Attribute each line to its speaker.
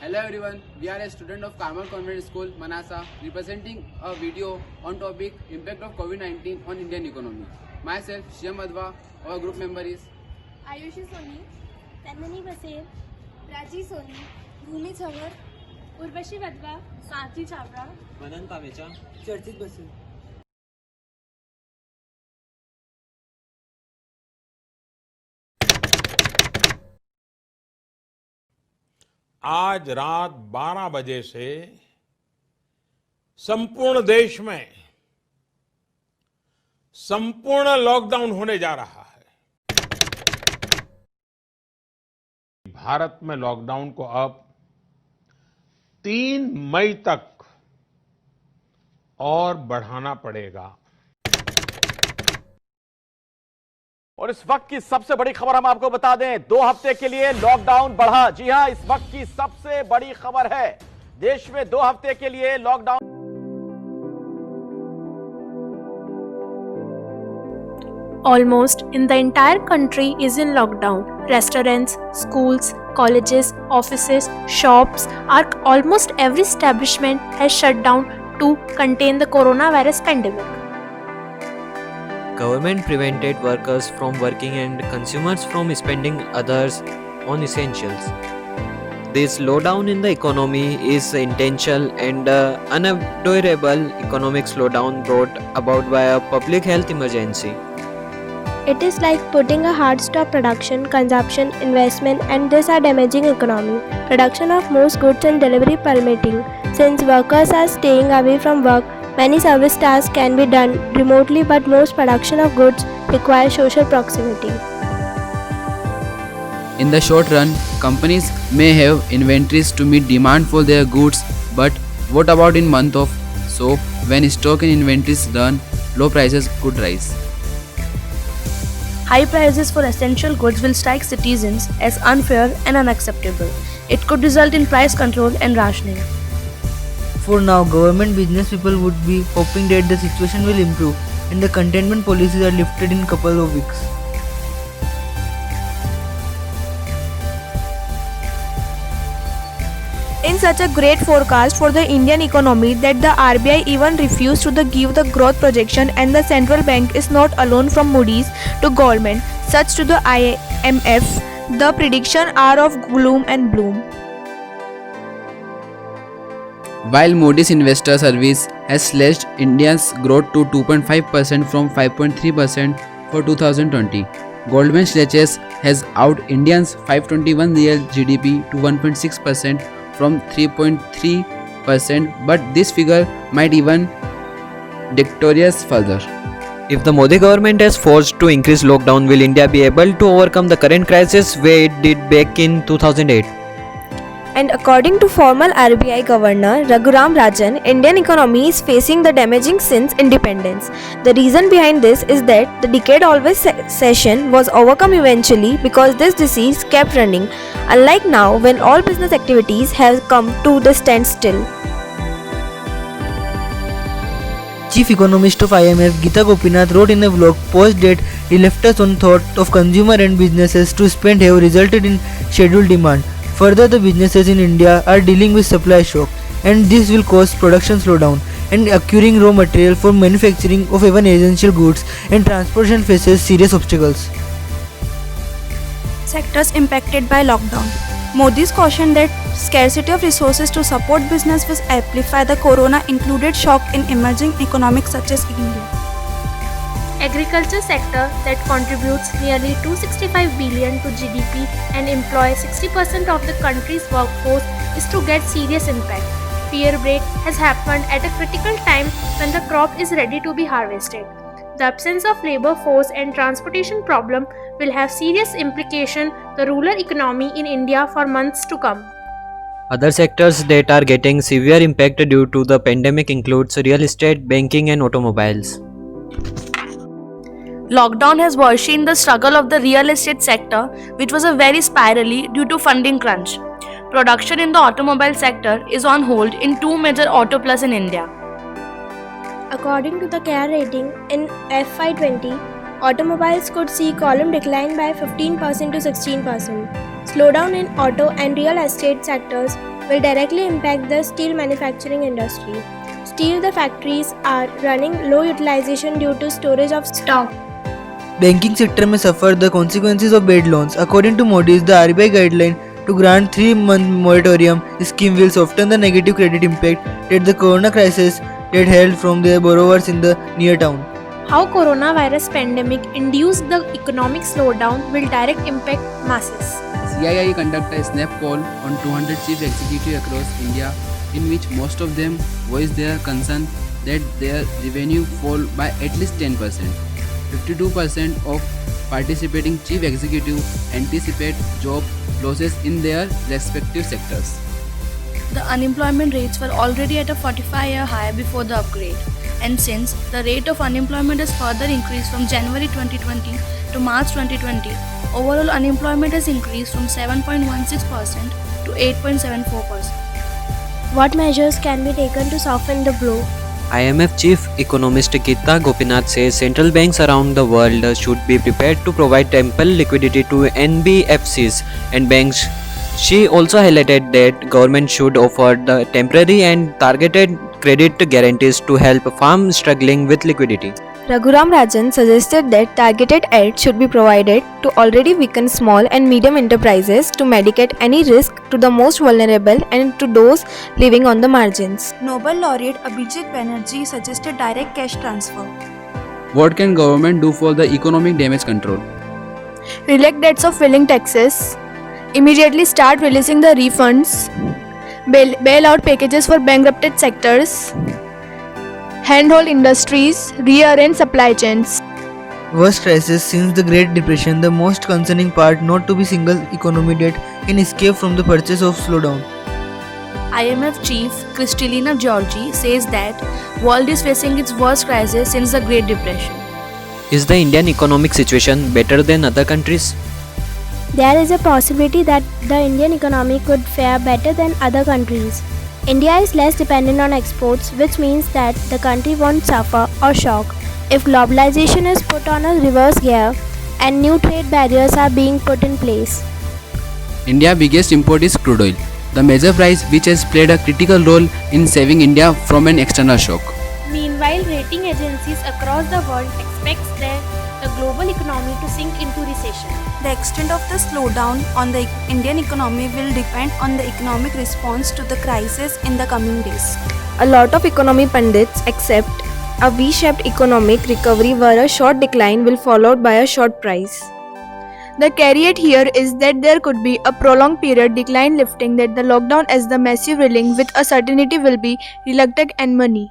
Speaker 1: Hello everyone, we are a student of Carmel Convent School, Manasa, representing a video on topic Impact of COVID-19 on Indian economy. Myself, Shyam Adva, our group member is
Speaker 2: Ayushi Soni, Tandani Baser, Raji Soni, Bhumi Chhavar, Urvashi Vadva, Sathi Chawla,
Speaker 3: मनन कामेचा,
Speaker 4: चर्चित बसेल.
Speaker 5: आज रात 12 बजे से संपूर्ण देश में संपूर्ण लॉकडाउन होने जा रहा है. भारत में लॉकडाउन को अब 3 मई तक और बढ़ाना पड़ेगा.
Speaker 6: और इस वक्त की सबसे बड़ी खबर हम आपको बता दें, 2 हफ्ते के लिए लॉकडाउन बढ़ा. जी हां, इस वक्त की सबसे बड़ी खबर है, देश में 2 हफ्ते के लिए lockdown.
Speaker 7: Almost in the entire country is in lockdown. Restaurants, schools, colleges, offices, shops, almost every establishment has shut down to contain the coronavirus pandemic.
Speaker 3: Government prevented workers from working and consumers from spending others on essentials. This slowdown in the economy is intentional and unavoidable economic slowdown brought about by a public health emergency.
Speaker 2: It is like putting a hard stop production, consumption, investment, and these are damaging economy. Production of most goods and delivery permitting. Since workers are staying away from work, many service tasks can be done remotely, but most production of goods require social proximity.
Speaker 8: In the short run, companies may have inventories to meet demand for their goods, but what about in month of? So, when stock and inventories run, low prices could rise.
Speaker 9: High prices for essential goods will strike citizens as unfair and unacceptable. It could result in price control and rationing.
Speaker 4: For now, government business people would be hoping that the situation will improve and the containment policies are lifted in couple of weeks.
Speaker 9: In such a great forecast for the Indian economy that the RBI even refused to give the growth projection, and the central bank is not alone from Moody's to Goldman Sachs to the IMF, the prediction are of gloom and bloom.
Speaker 8: While Moody's Investor Service has slashed India's growth to 2.5% from 5.3% for 2020, Goldman Sachs has out India's 521 real GDP to 1.6% from 3.3%, but this figure might even decrease further.
Speaker 3: If the Modi government is forced to increase lockdown, will India be able to overcome the current crisis where it did back in 2008?
Speaker 9: And according to former RBI Governor Raghuram Rajan, Indian economy is facing the damaging since independence. The reason behind this is that the decade always session was overcome eventually because this disease kept running, unlike now when all business activities have come to the standstill.
Speaker 4: Chief Economist of IMF Geeta Gopinath wrote in a blog post that he left us on thought of consumer and businesses to spend have resulted in scheduled demand. Further, the businesses in India are dealing with supply shock, and this will cause production slowdown and acquiring raw material for manufacturing of even essential goods, and transportation faces serious obstacles.
Speaker 9: Sectors impacted by lockdown. Modi's caution that scarcity of resources to support business will amplify the corona included shock in emerging economies such as India.
Speaker 7: Agriculture sector that contributes nearly 265 billion to GDP and employs 60% of the country's workforce is to get serious impact. Fear break has happened at a critical time when the crop is ready to be harvested. The absence of labor force and transportation problem will have serious implication the rural economy in India for months to come.
Speaker 3: Other sectors that are getting severe impact due to the pandemic includes real estate, banking and automobiles.
Speaker 9: Lockdown has worsened the struggle of the real estate sector, which was a very spirally due to funding crunch. Production in the automobile sector is on hold in 2 major auto plants in India.
Speaker 2: According to the CARE rating, in FY20, automobiles could see column decline by 15% to 16%. Slowdown in auto and real estate sectors will directly impact the steel manufacturing industry. Steel the factories are running low utilization due to storage of stock.
Speaker 4: Banking sector may suffer the consequences of bad loans. According to Moody's, the RBI guideline to grant 3-month moratorium scheme will soften the negative credit impact that the corona crisis that held from their borrowers in the near term.
Speaker 7: How coronavirus pandemic induced the economic slowdown will direct impact masses.
Speaker 8: CII conducted a snap poll on 200 chief executives across India, in which most of them voiced their concern that their revenue fall by at least 10%. 52% of participating chief executives anticipate job losses in their respective sectors.
Speaker 10: The unemployment rates were already at a 45-year high before the upgrade, and since the rate of unemployment has further increased from January 2020 to March 2020, overall unemployment has increased from 7.16% to 8.74%.
Speaker 2: What measures can be taken to soften the blow?
Speaker 3: IMF chief economist Geeta Gopinath says central banks around the world should be prepared to provide ample liquidity to NBFCs and banks. She also highlighted that government should offer the temporary and targeted credit guarantees to help farms struggling with liquidity.
Speaker 9: Raghuram Rajan suggested that targeted aid should be provided to already weakened small and medium enterprises to mitigate any risk to the most vulnerable and to those living on the margins.
Speaker 10: Nobel laureate Abhijit Banerjee suggested direct cash transfer.
Speaker 8: What can government do for the economic damage control?
Speaker 10: Relax debts of filling taxes. Immediately start releasing the refunds. Bailout packages for bankrupted sectors. Handhold industries. Rearrange supply chains.
Speaker 4: Worst crisis since the Great Depression, the most concerning part not to be single economy that can escape from the purchase of slowdown.
Speaker 10: IMF chief Kristalina Georgie says that world is facing its worst crisis since the Great Depression.
Speaker 3: Is the Indian economic situation better than other countries?
Speaker 2: There is a possibility that the Indian economy could fare better than other countries. India is less dependent on exports, which means that the country won't suffer or shock if globalization is put on a reverse gear and new trade barriers are being put in place.
Speaker 8: India's biggest import is crude oil, the major price which has played a critical role in saving India from an external shock.
Speaker 7: Meanwhile, rating agencies across the world expect the global economy to sink into recession.
Speaker 10: The extent of the slowdown on the Indian economy will depend on the economic response to the crisis in the coming days.
Speaker 9: A lot of economy pundits accept a V-shaped economic recovery where a short decline will followed by a short rise.
Speaker 10: The caveat here is that there could be a prolonged period decline lifting that the lockdown as the massive reeling with a certainty will be reluctant and money.